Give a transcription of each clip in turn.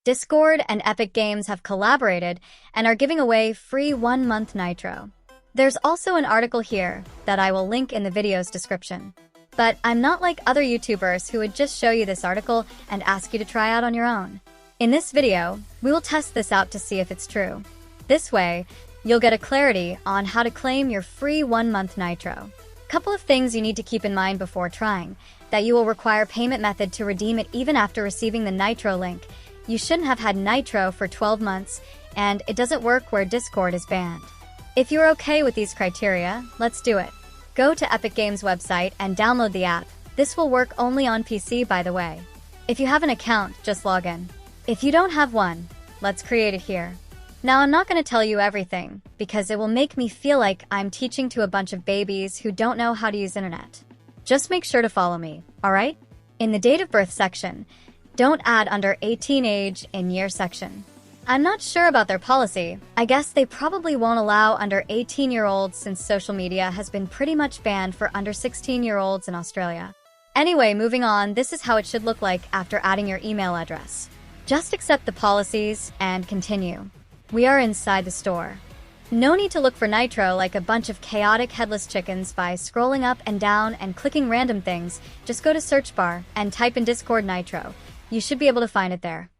Discord and Epic Games have collaborated and are giving away free 1-month Nitro. There's also an article here that I will link in the video's description. But I'm not like other YouTubers who would just show you this article and ask you to try out on your own. In this video, we will test this out to see if it's true. This way, you'll get a clarity on how to claim your free 1-month Nitro. Couple of things you need to keep in mind before trying: that you will require payment method to redeem it even after receiving the Nitro link. You shouldn't have had Nitro for 12 months, and it doesn't work where Discord is banned. If you're okay with these criteria, let's do it. Go to Epic Games website and download the app. This will work only on PC, by the way. If you have an account, just log in. If you don't have one, let's create it here. Now, I'm not going to tell you everything, because it will make me feel like I'm teaching to a bunch of babies who don't know how to use internet. Just make sure to follow me, alright? In the date of birth section, don't add under 18 age in year section. I'm not sure about their policy. I guess they probably won't allow under 18-year-olds since social media has been pretty much banned for under 16-year-olds in Australia. Anyway, moving on, this is how it should look like after adding your email address. Just accept the policies and continue. We are inside the store. No need to look for Nitro like a bunch of chaotic headless chickens by scrolling up and down and clicking random things. Just go to search bar and type in Discord Nitro. You should be able to find it there.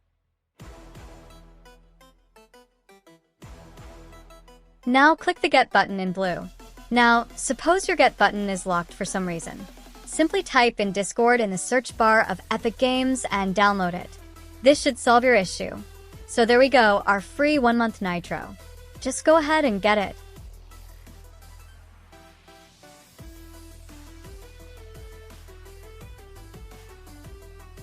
Now click the Get button in blue. Now, suppose your Get button is locked for some reason. Simply type in Discord in the search bar of Epic Games and download it. This should solve your issue. So there we go, our free 1-month Nitro. Just go ahead and get it.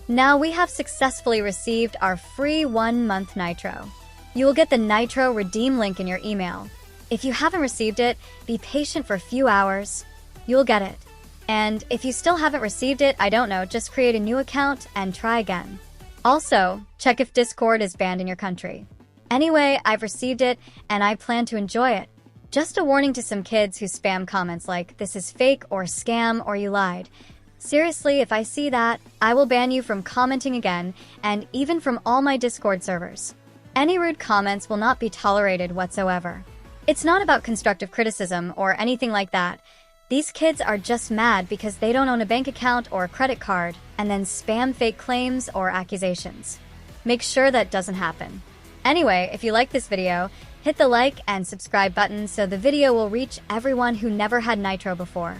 Now we have successfully received our free 1-month Nitro. You will get the Nitro redeem link in your email. If you haven't received it, be patient for a few hours. You'll get it. And if you still haven't received it, I don't know, just create a new account and try again. Also, check if Discord is banned in your country. Anyway, I've received it and I plan to enjoy it. Just a warning to some kids who spam comments like, "This is fake" or "scam" or "you lied." Seriously, if I see that, I will ban you from commenting again and even from all my Discord servers. Any rude comments will not be tolerated whatsoever. It's not about constructive criticism or anything like that. These kids are just mad because they don't own a bank account or a credit card and then spam fake claims or accusations. Make sure that doesn't happen. Anyway, if you like this video, hit the like and subscribe button so the video will reach everyone who never had Nitro before.